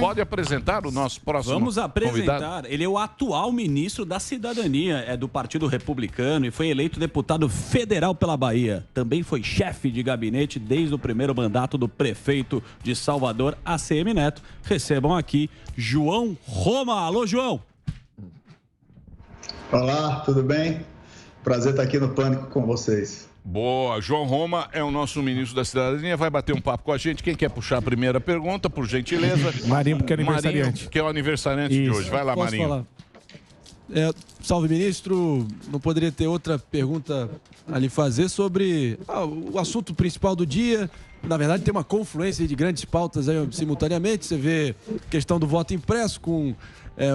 Pode apresentar o nosso próximo Vamos apresentar. convidado? Ele é o atual ministro da Cidadania, é do Partido Republicano e foi eleito deputado federal pela Bahia. Também foi chefe de gabinete desde o primeiro mandato do prefeito de Salvador, ACM Neto. Recebam aqui João Roma. Alô, João. Olá, tudo bem? Prazer estar aqui no Pânico com vocês. Boa, João Roma é o nosso ministro da Cidadania, vai bater um papo com a gente. Quem quer puxar a primeira pergunta, por gentileza? Marinho, porque é aniversariante. Marinho, que é o aniversariante de hoje. Vai lá, Posso Marinho. falar? Salve, ministro. Não poderia ter outra pergunta a lhe fazer sobre o assunto principal do dia. Na verdade, tem uma confluência de grandes pautas aí simultaneamente. Você vê a questão do voto impresso com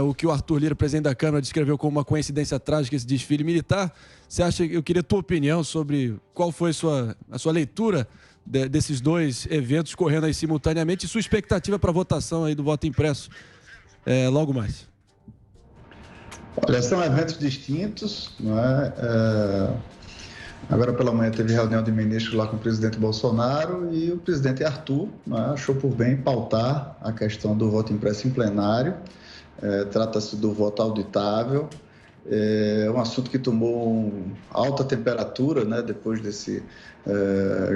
o que o Arthur Lira, presidente da Câmara, descreveu como uma coincidência trágica, esse desfile militar. Você acha, eu queria a tua opinião sobre qual foi a sua leitura desses dois eventos correndo aí simultaneamente e sua expectativa para a votação aí do voto impresso logo mais. Olha, são eventos distintos, não é? Agora pela manhã teve reunião de ministros lá com o presidente Bolsonaro e o presidente Arthur, não é, achou por bem pautar a questão do voto impresso em plenário. Trata-se do voto auditável. É um assunto que tomou alta temperatura, né, depois desse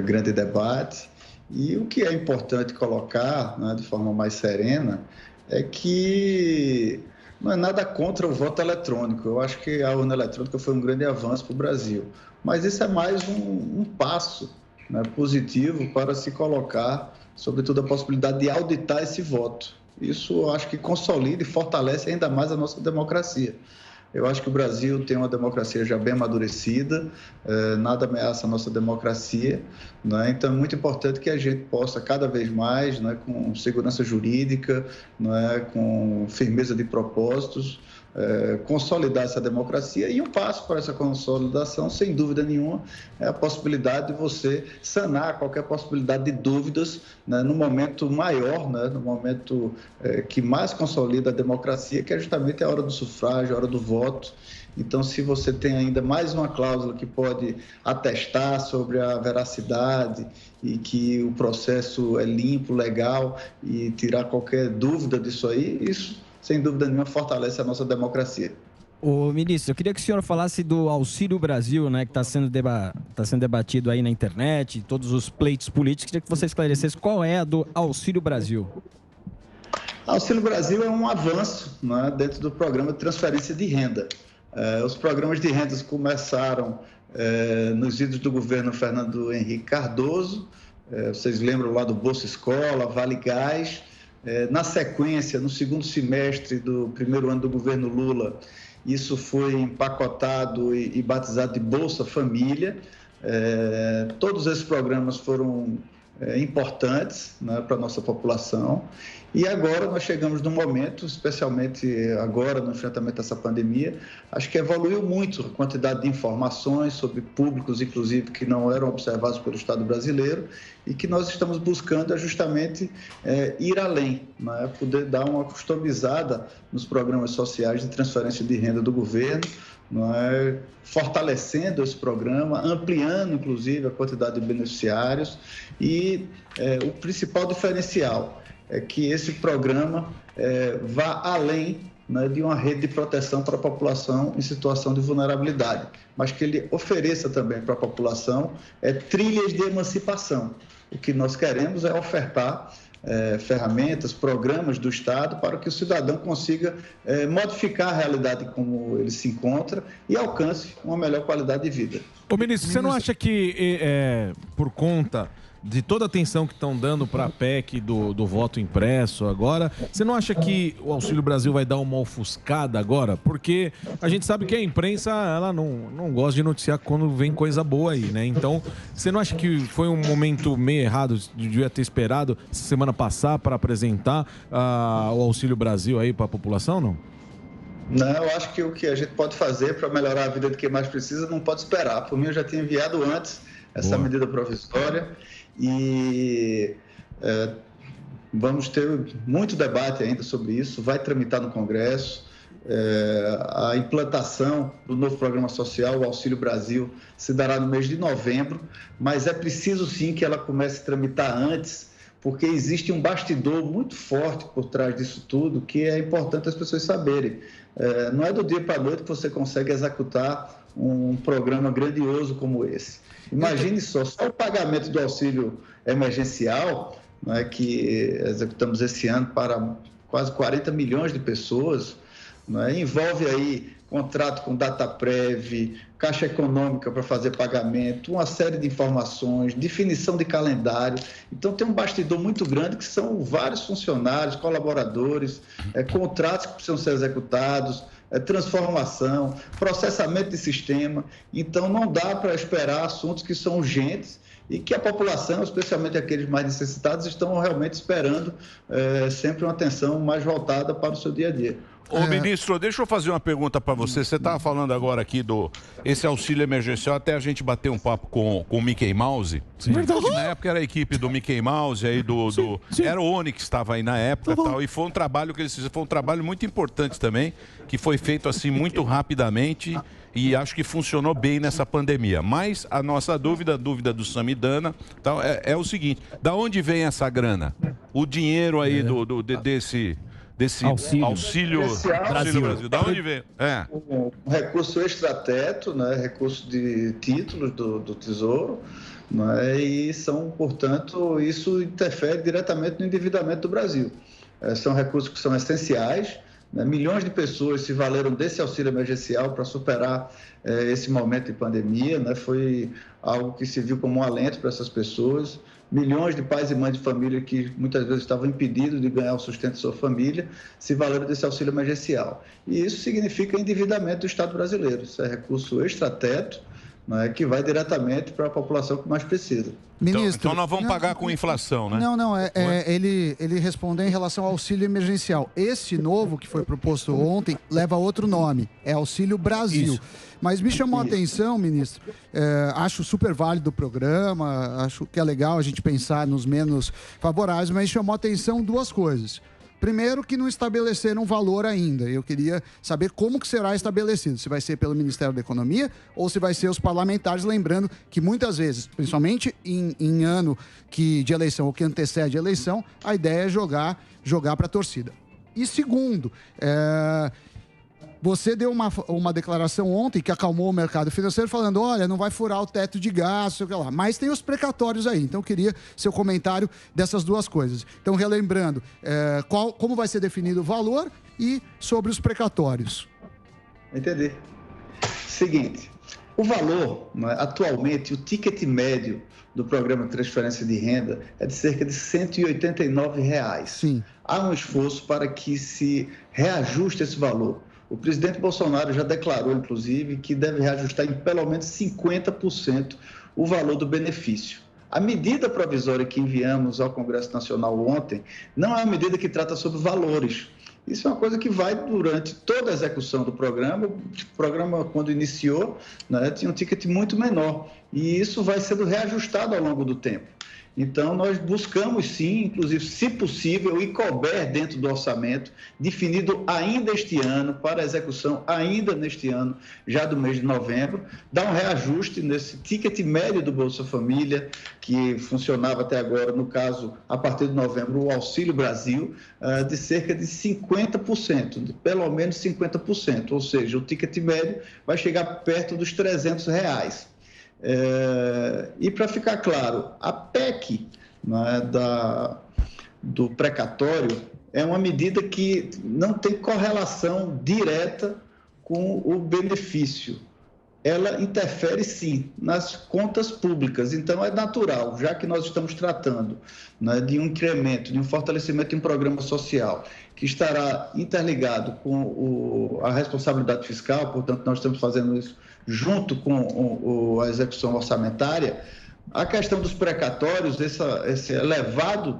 grande debate. E o que é importante colocar, né, de forma mais serena é que não é nada contra o voto eletrônico. Eu acho que a urna eletrônica foi um grande avanço para o Brasil. Mas isso é mais um passo, né, positivo para se colocar, sobretudo, a possibilidade de auditar esse voto. Isso eu acho que consolida e fortalece ainda mais a nossa democracia. Eu acho que o Brasil tem uma democracia já bem amadurecida, nada ameaça a nossa democracia, né? Então é muito importante que a gente possa cada vez mais, né, com segurança jurídica, né, com firmeza de propósitos, consolidar essa democracia. E um passo para essa consolidação, sem dúvida nenhuma, é a possibilidade de você sanar qualquer possibilidade de dúvidas, né, no momento maior, né, no momento que mais consolida a democracia, que é justamente a hora do sufrágio, a hora do voto. Então, se você tem ainda mais uma cláusula que pode atestar sobre a veracidade e que o processo é limpo, legal e tirar qualquer dúvida disso aí, isso sem dúvida nenhuma, fortalece a nossa democracia. Ô, ministro, eu queria que o senhor falasse do Auxílio Brasil, né, que está sendo debatido aí na internet, todos os pleitos políticos. Queria que você esclarecesse qual é a do Auxílio Brasil. Auxílio Brasil é um avanço, né, dentro do programa de transferência de renda. Os programas de rendas começaram nos idos do governo Fernando Henrique Cardoso. Vocês lembram lá do Bolsa Escola, Vale Gás. Na sequência, no segundo semestre do primeiro ano do governo Lula, isso foi empacotado e batizado de Bolsa Família. Todos esses programas foram importantes, né, para a nossa população. E agora nós chegamos num momento, especialmente agora no enfrentamento dessa pandemia, acho que evoluiu muito a quantidade de informações sobre públicos, inclusive, que não eram observados pelo Estado brasileiro e que nós estamos buscando é justamente ir além, né? Poder dar uma customizada nos programas sociais de transferência de renda do governo, né? Fortalecendo esse programa, ampliando, inclusive, a quantidade de beneficiários e o principal diferencial é que esse programa vá além, né, de uma rede de proteção para a população em situação de vulnerabilidade, mas que ele ofereça também para a população trilhas de emancipação. O que nós queremos é ofertar ferramentas, programas do Estado para que o cidadão consiga modificar a realidade como ele se encontra e alcance uma melhor qualidade de vida. Ô, ministro, você não acha que por conta de toda a atenção que estão dando para a PEC do voto impresso agora, você não acha que o Auxílio Brasil vai dar uma ofuscada agora? Porque a gente sabe que a imprensa, ela não gosta de noticiar quando vem coisa boa aí, né? Então, você não acha que foi um momento meio errado, devia ter esperado essa semana passar para apresentar o Auxílio Brasil aí para a população, não? Não, eu acho que o que a gente pode fazer para melhorar a vida de quem mais precisa não pode esperar. Por mim, eu já tinha enviado antes essa medida provisória e vamos ter muito debate ainda sobre isso, vai tramitar no Congresso. A implantação do novo programa social, o Auxílio Brasil, se dará no mês de novembro, mas é preciso sim que ela comece a tramitar antes, porque existe um bastidor muito forte por trás disso tudo, que é importante as pessoas saberem. Não é do dia para a noite que você consegue executar um programa grandioso como esse. Imagine só o pagamento do auxílio emergencial, né, que executamos esse ano para quase 40 milhões de pessoas, né, envolve aí contrato com Dataprev, Caixa Econômica para fazer pagamento, uma série de informações, definição de calendário. Então, tem um bastidor muito grande que são vários funcionários, colaboradores, contratos que precisam ser executados, transformação, processamento de sistema. Então, não dá para esperar assuntos que são urgentes e que a população, especialmente aqueles mais necessitados, estão realmente esperando sempre uma atenção mais voltada para o seu dia a dia. Ô, ministro, deixa eu fazer uma pergunta para você. Você estava falando agora aqui esse auxílio emergencial, até a gente bateu um papo com o Mickey Mouse. Sim. Verdade. Na época era a equipe do Mickey Mouse, aí sim. Era o Onix que estava aí na época e tal, e foi um trabalho que eles fizeram, foi um trabalho muito importante também, que foi feito assim muito rapidamente e acho que funcionou bem nessa pandemia. Mas a nossa dúvida, a dúvida do Samidana, tal, é o seguinte, da onde vem essa grana? O dinheiro aí desse auxílio Brasil. Da onde vem? Um recurso extrateto, né? Recurso de títulos do Tesouro, né? E são, portanto, isso interfere diretamente no endividamento do Brasil. São recursos que são essenciais, né? Milhões de pessoas se valeram desse auxílio emergencial para superar esse momento de pandemia, né? Foi algo que se viu como um alento para essas pessoas. Milhões de pais e mães de família que muitas vezes estavam impedidos de ganhar o sustento de sua família se valeram desse auxílio emergencial. E isso significa endividamento do Estado brasileiro. Isso é recurso extrateto, né, que vai diretamente para a população que mais precisa. Ministro, então nós vamos pagar com inflação, né? Não. Ele respondeu em relação ao auxílio emergencial. Esse novo que foi proposto ontem leva outro nome, é Auxílio Brasil. Isso. Mas me chamou a atenção, ministro, acho super válido o programa, acho que é legal a gente pensar nos menos favoráveis, mas chamou a atenção duas coisas. Primeiro, que não estabeleceram valor ainda. Eu queria saber como que será estabelecido. Se vai ser pelo Ministério da Economia ou se vai ser os parlamentares, lembrando que muitas vezes, principalmente em ano de eleição ou que antecede a eleição, a ideia é jogar para a torcida. E segundo, você deu uma declaração ontem que acalmou o mercado financeiro, falando, olha, não vai furar o teto de gastos, sei lá. Mas tem os precatórios aí. Então, eu queria seu comentário dessas duas coisas. Então, relembrando, como vai ser definido o valor e sobre os precatórios. Entendi. Seguinte, o valor, atualmente, o ticket médio do programa de transferência de renda é de cerca de R$ 189. Sim. Há um esforço para que se reajuste esse valor. O presidente Bolsonaro já declarou, inclusive, que deve reajustar em pelo menos 50% o valor do benefício. A medida provisória que enviamos ao Congresso Nacional ontem não é uma medida que trata sobre valores. Isso é uma coisa que vai durante toda a execução do programa. O programa, quando iniciou, né, tinha um ticket muito menor. E isso vai sendo reajustado ao longo do tempo. Então, nós buscamos sim, inclusive, se possível, e couber dentro do orçamento, definido ainda este ano, para execução ainda neste ano, já do mês de novembro, dar um reajuste nesse ticket médio do Bolsa Família, que funcionava até agora, no caso, a partir de novembro, o Auxílio Brasil, de cerca de 50%, de pelo menos 50%, ou seja, o ticket médio vai chegar perto dos R$ 300. E para ficar claro, a PEC, né, do precatório é uma medida que não tem correlação direta com o benefício. Ela interfere, sim, nas contas públicas. Então, é natural, já que nós estamos tratando, né, de um incremento, de um fortalecimento de um programa social que estará interligado com a responsabilidade fiscal, portanto, nós estamos fazendo isso junto com a execução orçamentária. A questão dos precatórios, esse elevado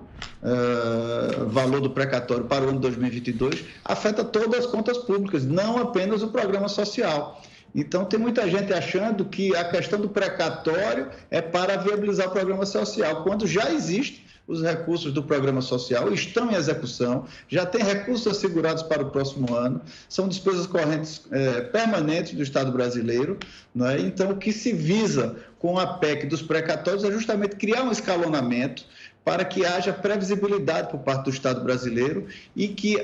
valor do precatório para o ano 2022, afeta todas as contas públicas, não apenas o programa social. Então, tem muita gente achando que a questão do precatório é para viabilizar o programa social, quando já existe os recursos do programa social, estão em execução, já tem recursos assegurados para o próximo ano, são despesas correntes permanentes do Estado brasileiro, né? Então, o que se visa com a PEC dos precatórios é justamente criar um escalonamento para que haja previsibilidade por parte do Estado brasileiro e que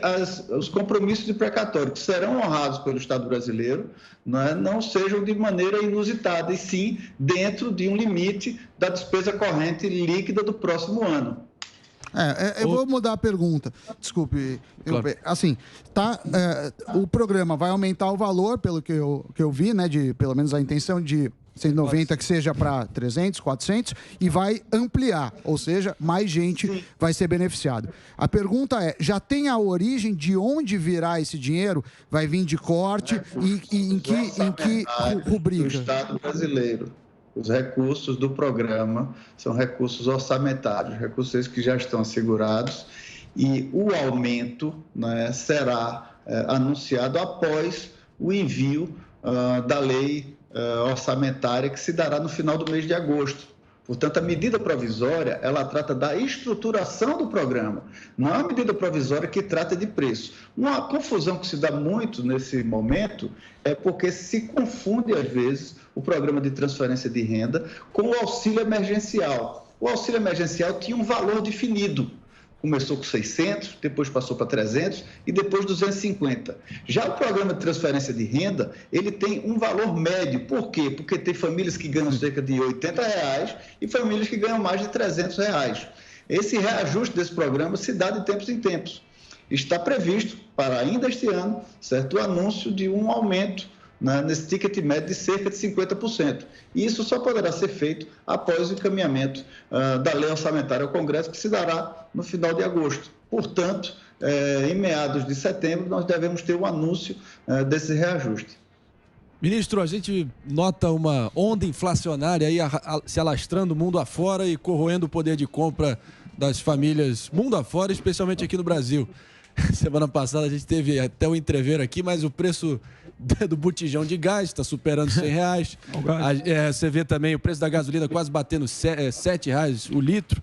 os compromissos de precatório que serão honrados pelo Estado brasileiro não sejam de maneira inusitada, e sim dentro de um limite da despesa corrente líquida do próximo ano. Eu vou mudar a pergunta. Desculpe. Claro. Assim, o programa vai aumentar o valor, pelo que eu vi, né? Pelo menos a intenção de 190 que seja para 300, 400 e vai ampliar, ou seja, mais gente vai ser beneficiado. A pergunta é, já tem a origem de onde virá esse dinheiro? Vai vir de corte e em que rubrica? Do Estado brasileiro. Os recursos do programa são recursos orçamentários, recursos esses que já estão assegurados, e o aumento, né, será anunciado após o envio da lei orçamentária, que se dará no final do mês de agosto. Portanto, a medida provisória, ela trata da estruturação do programa, não é uma medida provisória que trata de preço. Uma confusão que se dá muito nesse momento é porque se confunde, às vezes, o programa de transferência de renda com o auxílio emergencial. O auxílio emergencial tinha um valor definido. Começou com 600, depois passou para 300 e depois 250. Já o programa de transferência de renda, ele tem um valor médio. Por quê? Porque tem famílias que ganham cerca de R$80 e famílias que ganham mais de R$300. Esse reajuste desse programa se dá de tempos em tempos. Está previsto para ainda este ano, certo, o anúncio de um aumento nesse ticket médio de cerca de 50%. E isso só poderá ser feito após o encaminhamento da lei orçamentária ao Congresso, que se dará no final de agosto. Portanto, em meados de setembro, nós devemos ter o anúncio desse reajuste. Ministro, a gente nota uma onda inflacionária aí se alastrando mundo afora e corroendo o poder de compra das famílias mundo afora, especialmente aqui no Brasil. Semana passada a gente teve até o entrever aqui, mas o preço do botijão de gás está superando R$100. Você vê também o preço da gasolina quase batendo R$7 o litro.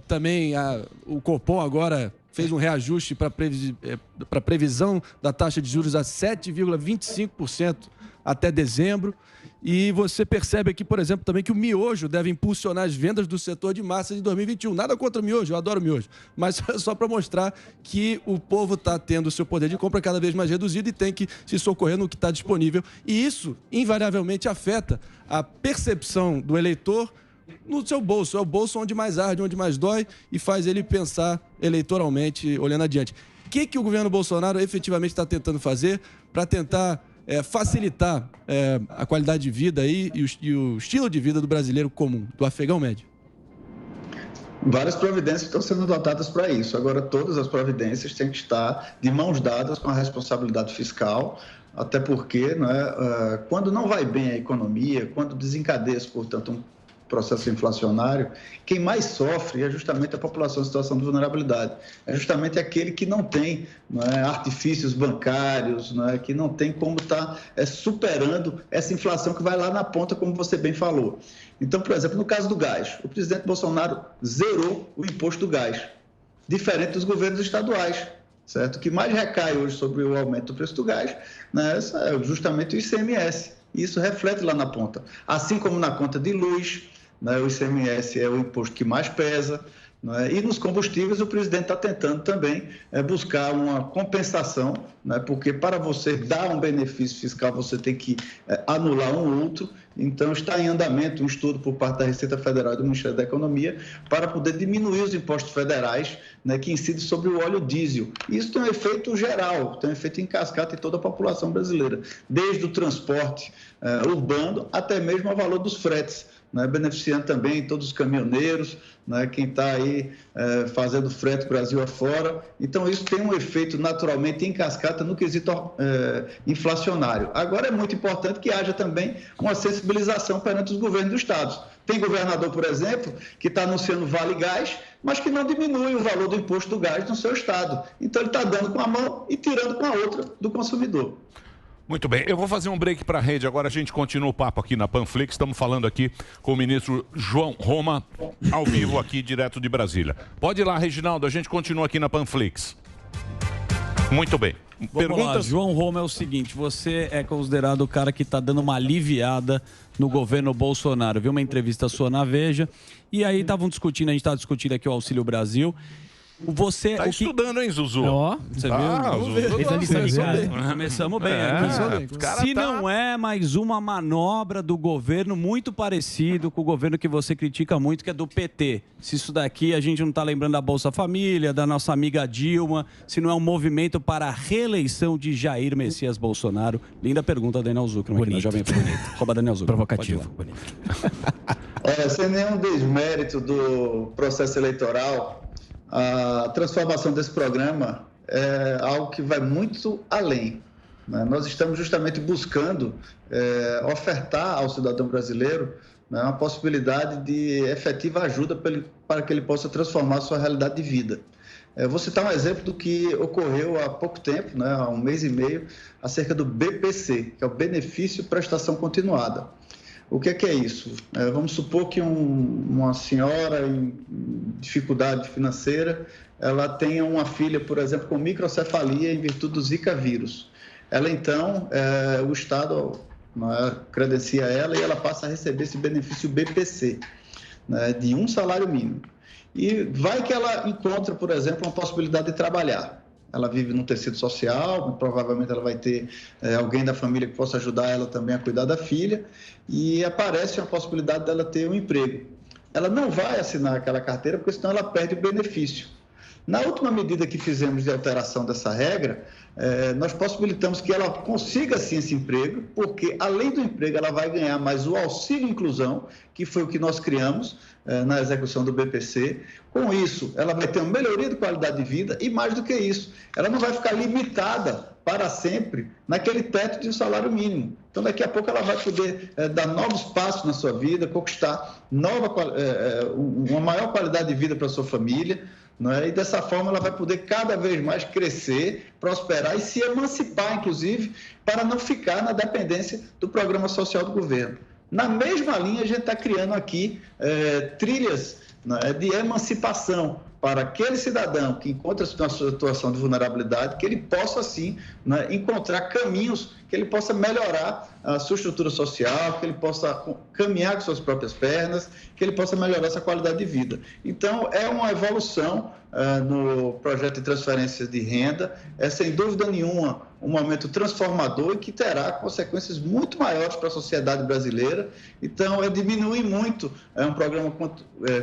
Também o Copom agora fez um reajuste para previsão da taxa de juros a 7,25% até dezembro. E você percebe aqui, por exemplo, também que o miojo deve impulsionar as vendas do setor de massas em 2021. Nada contra o miojo, eu adoro miojo. Mas só para mostrar que o povo está tendo o seu poder de compra cada vez mais reduzido e tem que se socorrer no que está disponível. E isso, invariavelmente, afeta a percepção do eleitor no seu bolso. É o bolso onde mais arde, onde mais dói e faz ele pensar eleitoralmente, olhando adiante. O que o governo Bolsonaro efetivamente está tentando fazer para tentar facilitar a qualidade de vida aí e o estilo de vida do brasileiro comum, do afegão médio? Várias providências estão sendo adotadas para isso. Agora, todas as providências têm que estar de mãos dadas com a responsabilidade fiscal, até porque quando não vai bem a economia, quando desencadeia-se, portanto, um processo inflacionário, quem mais sofre é justamente a população em situação de vulnerabilidade. É justamente aquele que não tem artifícios bancários, que não tem como estar superando essa inflação que vai lá na ponta, como você bem falou. Então, por exemplo, no caso do gás, o presidente Bolsonaro zerou o imposto do gás, diferente dos governos estaduais, certo? O que mais recai hoje sobre o aumento do preço do gás é justamente o ICMS. E isso reflete lá na ponta. Assim como na conta de luz, o ICMS é o imposto que mais pesa. E nos combustíveis, o presidente está tentando também buscar uma compensação, porque para você dar um benefício fiscal, você tem que anular um outro. Então, está em andamento um estudo por parte da Receita Federal e do Ministério da Economia para poder diminuir os impostos federais que incidem sobre o óleo diesel. E isso tem um efeito geral, tem um efeito em cascata em toda a população brasileira, desde o transporte urbano até mesmo ao valor dos fretes, beneficiando também todos os caminhoneiros, quem está aí fazendo frete Brasil afora. Então, isso tem um efeito naturalmente em cascata no quesito inflacionário. Agora, é muito importante que haja também uma sensibilização perante os governos dos estados. Tem governador, por exemplo, que está anunciando Vale Gás, mas que não diminui o valor do imposto do gás no seu estado. Então, ele está dando com a mão e tirando com a outra do consumidor. Muito bem, eu vou fazer um break para a rede, agora a gente continua o papo aqui na Panflix, estamos falando aqui com o ministro João Roma, ao vivo aqui, direto de Brasília. Pode ir lá, Reginaldo, a gente continua aqui na Panflix. Muito bem. Vamos lá, João Roma, é o seguinte, você é considerado o cara que está dando uma aliviada no governo Bolsonaro. Viu uma entrevista sua na Veja, e aí estavam discutindo, a gente estava discutindo aqui o Auxílio Brasil. Você tá estudando, hein, Zuzu? Ó, você viu? Começamos bem. Se não é mais uma manobra do governo muito parecido com o governo que você critica muito, que é do PT. Se isso daqui a gente não está lembrando da Bolsa Família, da nossa amiga Dilma, se não é um movimento para a reeleição de Jair Messias Bolsonaro. Linda pergunta, Daniel Zuckerman. Bonito. Jovem bonito. Rouba Daniel Zuckerman. Provocativo. Sem nenhum desmérito do processo eleitoral, a transformação desse programa é algo que vai muito além, né? Nós estamos justamente buscando ofertar ao cidadão brasileiro, né, uma possibilidade de efetiva ajuda para que ele possa transformar a sua realidade de vida. Vou citar um exemplo do que ocorreu há pouco tempo, né, há um mês e meio, acerca do BPC, que é o Benefício Prestação Continuada. O que é isso? Vamos supor que uma senhora em dificuldade financeira, ela tenha uma filha, por exemplo, com microcefalia em virtude do Zika vírus. Ela, então, o Estado credencia ela e ela passa a receber esse benefício BPC, né, de um salário mínimo. E vai que ela encontra, por exemplo, uma possibilidade de trabalhar. Ela vive num tecido social, provavelmente ela vai ter alguém da família que possa ajudar ela também a cuidar da filha, e aparece a possibilidade dela ter um emprego. Ela não vai assinar aquela carteira, porque senão ela perde o benefício. Na última medida que fizemos de alteração dessa regra, nós possibilitamos que ela consiga sim esse emprego, porque além do emprego ela vai ganhar mais o auxílio inclusão, que foi o que nós criamos na execução do BPC. Com isso, ela vai ter uma melhoria de qualidade de vida e, mais do que isso, ela não vai ficar limitada para sempre naquele teto de um salário mínimo. Então, daqui a pouco ela vai poder dar novos passos na sua vida, conquistar uma maior qualidade de vida para a sua família, né? E dessa forma ela vai poder cada vez mais crescer, prosperar e se emancipar, inclusive, para não ficar na dependência do programa social do governo. Na mesma linha, a gente está criando aqui trilhas, né, de emancipação para aquele cidadão que encontra-se numa situação de vulnerabilidade, que ele possa, assim, né, encontrar caminhos que ele possa melhorar a sua estrutura social, que ele possa caminhar com suas próprias pernas, que ele possa melhorar essa qualidade de vida. Então, é uma evolução no projeto de transferência de renda, é sem dúvida nenhuma um momento transformador e que terá consequências muito maiores para a sociedade brasileira. Então, diminuir muito um programa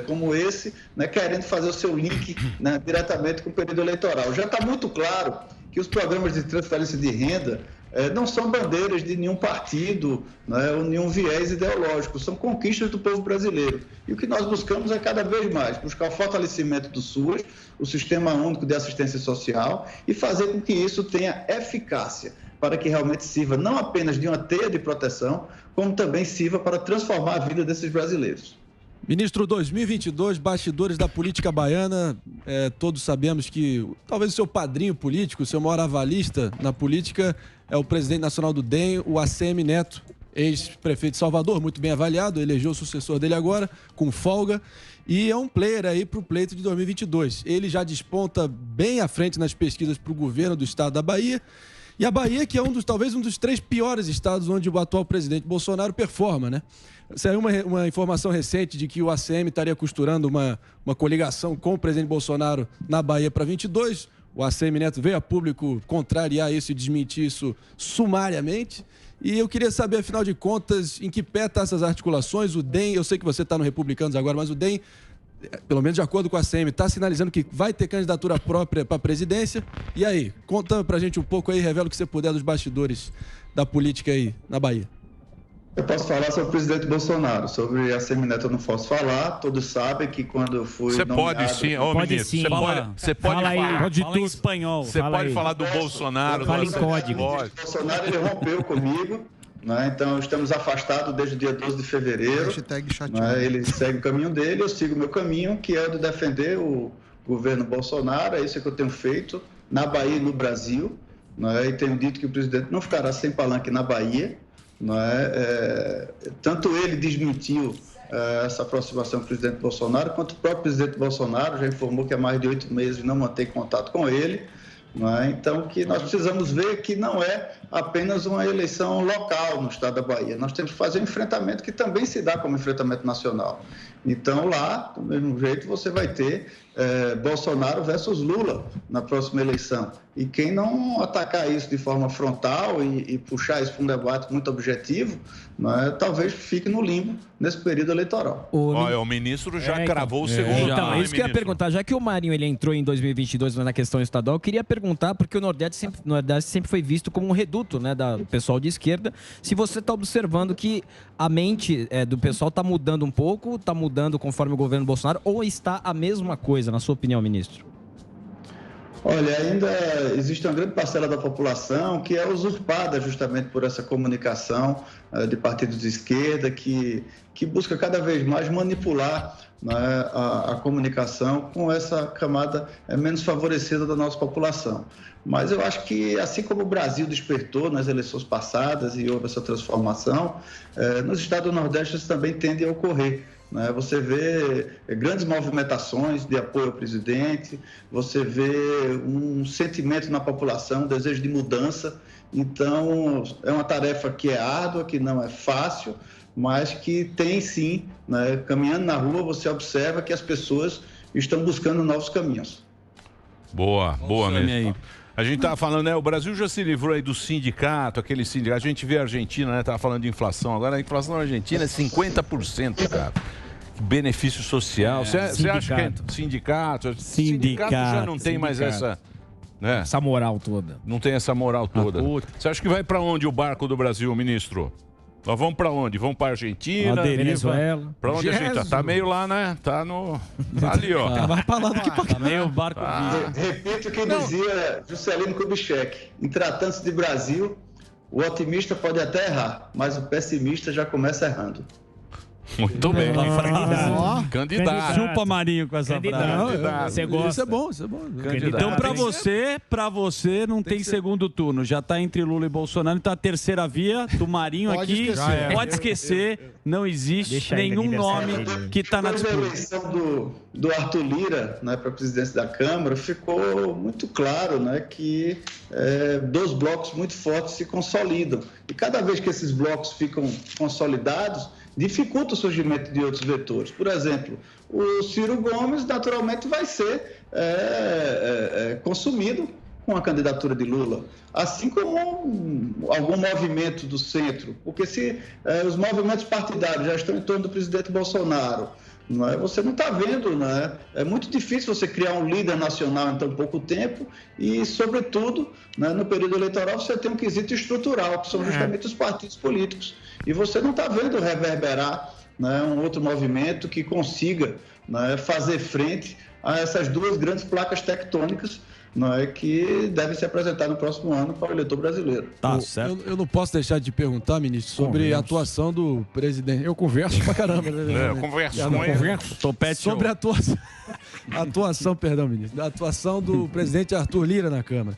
como esse, né, querendo fazer o seu link, né, diretamente com o período eleitoral. Já está muito claro que os programas de transferência de renda não são bandeiras de nenhum partido, né, ou nenhum viés ideológico, são conquistas do povo brasileiro. E o que nós buscamos é cada vez mais buscar o fortalecimento do SUS, o Sistema Único de Assistência Social, e fazer com que isso tenha eficácia, para que realmente sirva não apenas de uma teia de proteção, como também sirva para transformar a vida desses brasileiros. Ministro, 2022, bastidores da política baiana, todos sabemos que talvez o seu padrinho político, o seu maior avalista na política é o presidente nacional do DEM, o ACM Neto, ex-prefeito de Salvador, muito bem avaliado, elegeu o sucessor dele agora, com folga, e é um player aí para o pleito de 2022. Ele já desponta bem à frente nas pesquisas para o governo do estado da Bahia, e a Bahia, que é talvez um dos 3 piores estados onde o atual presidente Bolsonaro performa, né? Saiu uma informação recente de que o ACM estaria costurando uma coligação com o presidente Bolsonaro na Bahia para 22. O ACM Neto veio a público contrariar isso e desmentir isso sumariamente. E eu queria saber, afinal de contas, em que pé estão essas articulações. O DEM, eu sei que você está no Republicanos agora, mas o DEM, pelo menos de acordo com a ACM, está sinalizando que vai ter candidatura própria para a presidência. E aí, conta pra gente um pouco aí, revela o que você puder dos bastidores da política aí na Bahia. Eu posso falar sobre o presidente Bolsonaro, sobre a ACM Neto eu não posso falar, todos sabem que quando eu fui Você pode sim, ô ministro, você pode fala em espanhol. Você pode falar do Bolsonaro. Fala em código. O Bolsonaro, ele rompeu comigo, né? Então estamos afastados desde o dia 12 de fevereiro. Né? Ele segue o caminho dele, eu sigo o meu caminho, que é o de defender o governo Bolsonaro, é isso que eu tenho feito na Bahia e no Brasil, né? E tenho dito que o presidente não ficará sem palanque na Bahia. Não é? Tanto ele desmentiu essa aproximação com o presidente Bolsonaro, quanto o próprio presidente Bolsonaro já informou que há mais de 8 meses não mantém contato com ele. não é? Então, que nós precisamos ver que não é apenas uma eleição local no estado da Bahia. Nós temos que fazer um enfrentamento que também se dá como enfrentamento nacional. Então, lá, do mesmo jeito, você vai ter Bolsonaro versus Lula na próxima eleição. E quem não atacar isso de forma frontal e puxar isso para um debate muito objetivo, né, talvez fique no limbo nesse período eleitoral. Olha, o ministro já cravou o segundo. Então, isso que eu ia perguntar. Já que o Marinho ele entrou em 2022 na questão estadual, eu queria perguntar, porque o Nordeste sempre foi visto como um reduto, né, do pessoal de esquerda, se você está observando que a mente do pessoal está mudando um pouco, está mudando conforme o governo Bolsonaro, ou está a mesma coisa, na sua opinião, ministro? Olha, ainda existe uma grande parcela da população que é usurpada justamente por essa comunicação de partidos de esquerda que busca cada vez mais manipular, né, a comunicação com essa camada menos favorecida da nossa população. Mas eu acho que, assim como o Brasil despertou nas eleições passadas e houve essa transformação, nos estados do Nordeste isso também tende a ocorrer. Você vê grandes movimentações de apoio ao presidente, você vê um sentimento na população, um desejo de mudança. Então, é uma tarefa que é árdua, que não é fácil, mas que tem sim, né? Caminhando na rua, você observa que as pessoas estão buscando novos caminhos. Boa mesmo. A gente estava falando, né? O Brasil já se livrou aí do sindicato, aquele sindicato. A gente vê a Argentina, né? Estava falando de inflação. Agora a inflação na Argentina é 50%, cara. Benefício social. Você acha que é sindicato já não tem mais essa... Né? Essa moral toda. Não tem essa moral toda. Você acha que vai para onde o barco do Brasil, ministro? Nós vamos para onde? Vamos para Argentina? Venezuela. Para onde a gente tá? Meio lá, né? Tá ali, ó. Vai para lá do que para cá. Meio barco. Repito o que dizia Juscelino Kubitschek. Em tratando-se de Brasil, o otimista pode até errar, mas o pessimista já começa errando. Muito bem. Candidato. Chupa Marinho com essa frase. Você gosta. Isso é bom. Então, pra você não tem segundo turno. Já tá entre Lula e Bolsonaro. Então, a terceira via do Marinho aqui. Pode esquecer. Não existe nenhum nome que tá na disputa. A eleição do Arthur Lira, né, para a presidência da Câmara, ficou muito claro, né, que dois blocos muito fortes se consolidam. E cada vez que esses blocos ficam consolidados, dificulta o surgimento de outros vetores. Por exemplo, o Ciro Gomes naturalmente vai ser consumido com a candidatura de Lula, assim como algum movimento do centro, porque se os movimentos partidários já estão em torno do presidente Bolsonaro, você não está vendo, né? É muito difícil você criar um líder nacional em tão pouco tempo e, sobretudo, né, no período eleitoral você tem um quesito estrutural, que são justamente os partidos políticos. E você não está vendo reverberar, né, um outro movimento que consiga, né, fazer frente a essas duas grandes placas tectônicas, né, que devem se apresentar no próximo ano para o eleitor brasileiro. Tá certo. Eu não posso deixar de perguntar, ministro, sobre a atuação do presidente. Eu converso pra caramba. Né? Eu converso com ele. Sobre a atuação, perdão, ministro, a atuação do presidente Arthur Lira na Câmara.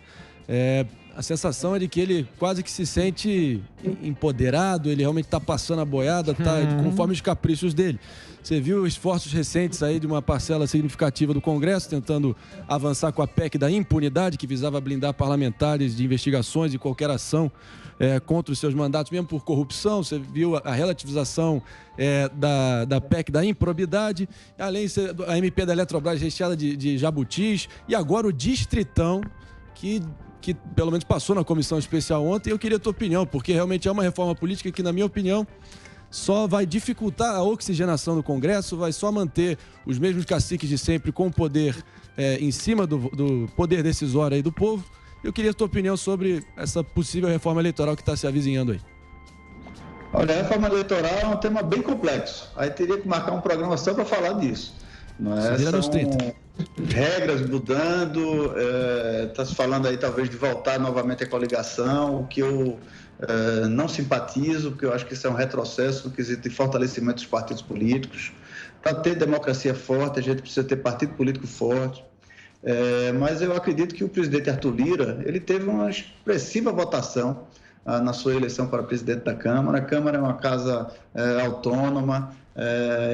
A sensação é de que ele quase que se sente empoderado, ele realmente está passando a boiada, está conforme os caprichos dele. Você viu esforços recentes aí de uma parcela significativa do Congresso tentando avançar com a PEC da impunidade, que visava blindar parlamentares de investigações e qualquer ação contra os seus mandatos, mesmo por corrupção. Você viu a relativização da PEC da improbidade, além a MP da Eletrobras recheada de jabutis, e agora o Distritão, que pelo menos passou na comissão especial ontem. Eu queria a tua opinião, porque realmente é uma reforma política que, na minha opinião, só vai dificultar a oxigenação do Congresso, vai só manter os mesmos caciques de sempre com o poder em cima do poder decisório aí do povo. Eu queria a tua opinião sobre essa possível reforma eleitoral que está se avizinhando aí. Olha, a reforma eleitoral é um tema bem complexo. Aí teria que marcar um programa só para falar disso. São regras mudando, está se falando aí talvez de voltar novamente à coligação, o que eu não simpatizo, porque eu acho que isso é um retrocesso no quesito de fortalecimento dos partidos políticos. Para ter democracia forte, a gente precisa ter partido político forte. Mas eu acredito que o presidente Arthur Lira, ele teve uma expressiva votação na sua eleição para presidente da Câmara. A Câmara é uma casa autônoma,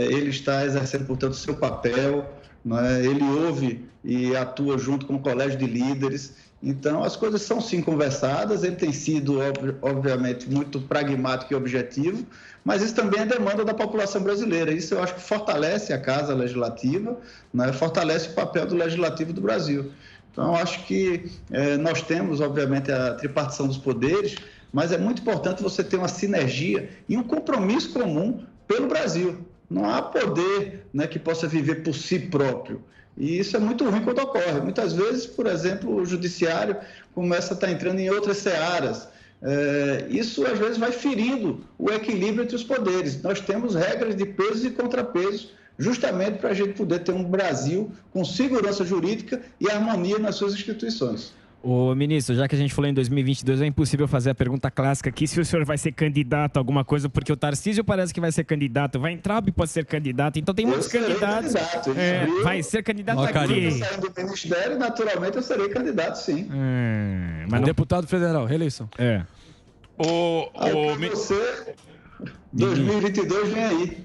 ele está exercendo, portanto, o seu papel, né? Ele ouve e atua junto com o colégio de líderes Então, as coisas são sim conversadas, ele tem sido, obviamente, muito pragmático e objetivo, mas isso também é demanda da população brasileira. Isso eu acho que fortalece a Casa Legislativa, né? Fortalece o papel do Legislativo do Brasil. Então, eu acho que nós temos, obviamente, a tripartição dos poderes, mas é muito importante você ter uma sinergia e um compromisso comum pelo Brasil. Não há poder, né, que possa viver por si próprio. E isso é muito ruim quando ocorre. Muitas vezes, por exemplo, o judiciário começa a estar entrando em outras searas. Isso, às vezes, vai ferindo o equilíbrio entre os poderes. Nós temos regras de pesos e contrapesos, justamente para a gente poder ter um Brasil com segurança jurídica e harmonia nas suas instituições. Ô, ministro, já que a gente falou em 2022, é impossível fazer a pergunta clássica aqui se o senhor vai ser candidato a alguma coisa, porque o Tarcísio parece que vai ser candidato, vai entrar e pode ser candidato, então tem muitos candidatos. Vai ser candidato aqui. Saindo do ministério, naturalmente eu serei candidato, sim. Mas deputado federal, reeleição. Você, 2022 vem aí.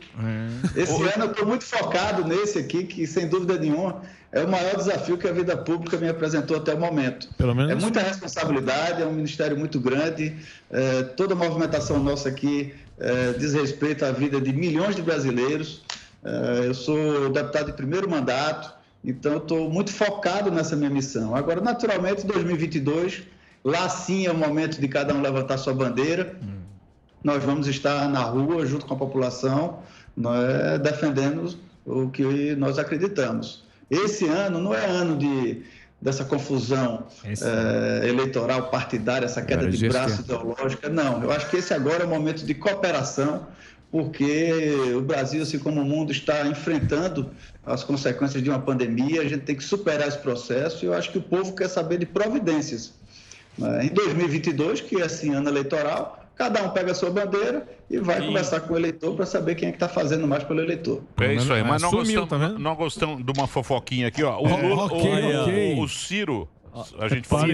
Esse ano eu estou muito focado nesse aqui, que sem dúvida nenhuma é o maior desafio que a vida pública me apresentou até o momento. Pelo menos... É muita responsabilidade, é um ministério muito grande, toda a movimentação nossa aqui diz respeito à vida de milhões de brasileiros. Eu sou deputado de primeiro mandato, então eu estou muito focado nessa minha missão. Agora, naturalmente, 2022, lá sim é o momento de cada um levantar sua bandeira. Nós vamos estar na rua, junto com a população, defendendo o que nós acreditamos. Esse ano não é ano dessa confusão eleitoral, partidária, essa queda de braço ideológica. Não, eu acho que esse agora é o momento de cooperação, porque o Brasil, assim como o mundo, está enfrentando as consequências de uma pandemia. A gente tem que superar esse processo e eu acho que o povo quer saber de providências. Em 2022, que é assim, ano eleitoral, cada um pega a sua bandeira e vai conversar com o eleitor para saber quem é que está fazendo mais pelo eleitor. É isso aí, mas nós gostamos de uma fofoquinha aqui, ó. O Ciro, a gente fala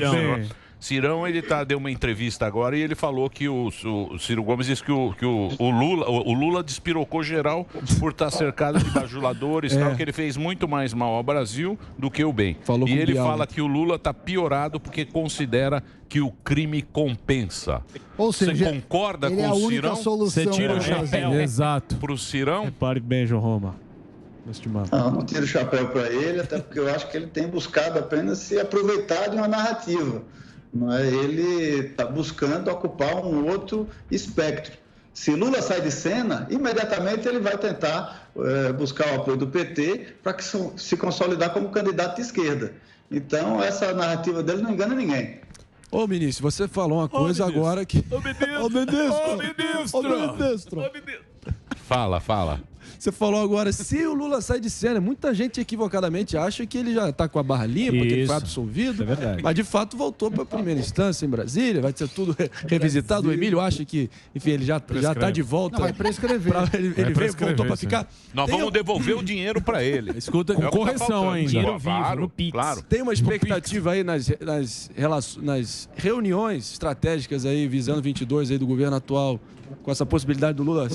Cirão, ele deu uma entrevista agora e ele falou que o Ciro Gomes disse que o Lula despirocou geral por estar cercado de bajuladores, tal, que ele fez muito mais mal ao Brasil do que o bem. E ele fala que o Lula está piorado porque considera que o crime compensa. Ou seja, você concorda ele com é a o única Cirão? solução. Você tira o chapéu. Exato. Pro Cirão? Repare bem, João Roma. Estimado. Não tiro o chapéu para ele, até porque eu acho que ele tem buscado apenas se aproveitar de uma narrativa. Ele está buscando ocupar um outro espectro. Se Lula sai de cena, imediatamente ele vai tentar buscar o apoio do PT para que se consolidar como candidato de esquerda. Então, essa narrativa dele não engana ninguém. Ô, ministro, você falou uma coisa agora que... Ô, ministro! Fala. Você falou agora, se o Lula sai de cena, muita gente equivocadamente acha que ele já está com a barra limpa, que ele foi absolvido. É verdade. Mas, de fato, voltou para a primeira instância em Brasília, vai ser tudo revisitado. O Emílio acha que, enfim, ele já está de volta. Não, vai prescrever. Ele voltou para ficar. Nós vamos devolver o dinheiro para ele. Escuta, com correção ainda. Dinheiro vivo, no Pix. Claro. Tem uma expectativa aí nas reuniões estratégicas aí, visando 22 aí do governo atual, com essa possibilidade do Lula...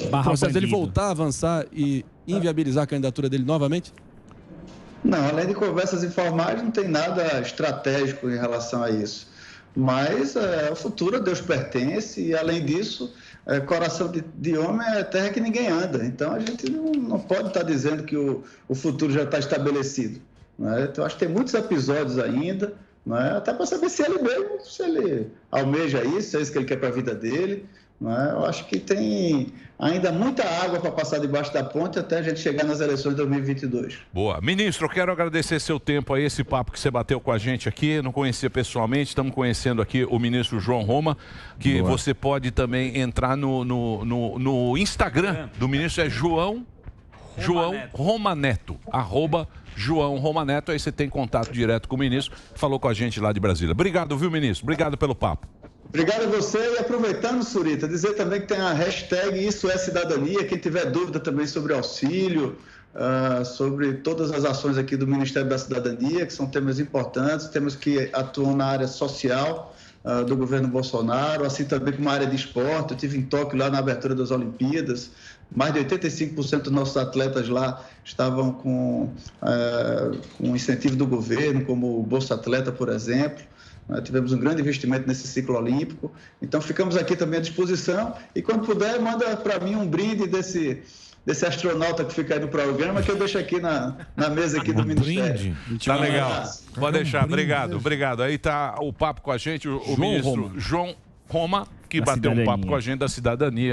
O processo dele voltar a avançar e inviabilizar a candidatura dele novamente? Não, além de conversas informais, não tem nada estratégico em relação a isso. Mas o futuro a Deus pertence e, além disso, coração de homem é terra que ninguém anda. Então, a gente não pode estar dizendo que o futuro já está estabelecido. Então, acho que tem muitos episódios ainda, até para saber se ele almeja isso, se é isso que ele quer para a vida dele. Eu acho que tem ainda muita água para passar debaixo da ponte até a gente chegar nas eleições de 2022. Boa. Ministro, eu quero agradecer seu tempo aí, esse papo que você bateu com a gente aqui. Não conhecia pessoalmente, estamos conhecendo aqui o ministro João Roma, que você pode também entrar no Instagram do ministro, é João Roma Neto, @João Roma Neto, aí você tem contato direto com o ministro, falou com a gente lá de Brasília. Obrigado, viu, ministro? Obrigado pelo papo. Obrigado a você e aproveitando, Surita, dizer também que tem a hashtag Isso é Cidadania, quem tiver dúvida também sobre auxílio, sobre todas as ações aqui do Ministério da Cidadania, que são temas importantes, temas que atuam na área social, do governo Bolsonaro, assim também como a área de esporte. Eu estive em Tóquio lá na abertura das Olimpíadas. Mais de 85% dos nossos atletas lá estavam com incentivo do governo, como o Bolsa Atleta, por exemplo. Tivemos um grande investimento nesse ciclo olímpico. Então, ficamos aqui também à disposição. E, quando puder, manda para mim um brinde desse astronauta que fica aí no programa, que eu deixo aqui na mesa aqui do Ministério. Tá legal. Pode deixar. Obrigado. Aí tá o papo com a gente, o ministro João Roma, que bateu um papo com a gente da cidadania.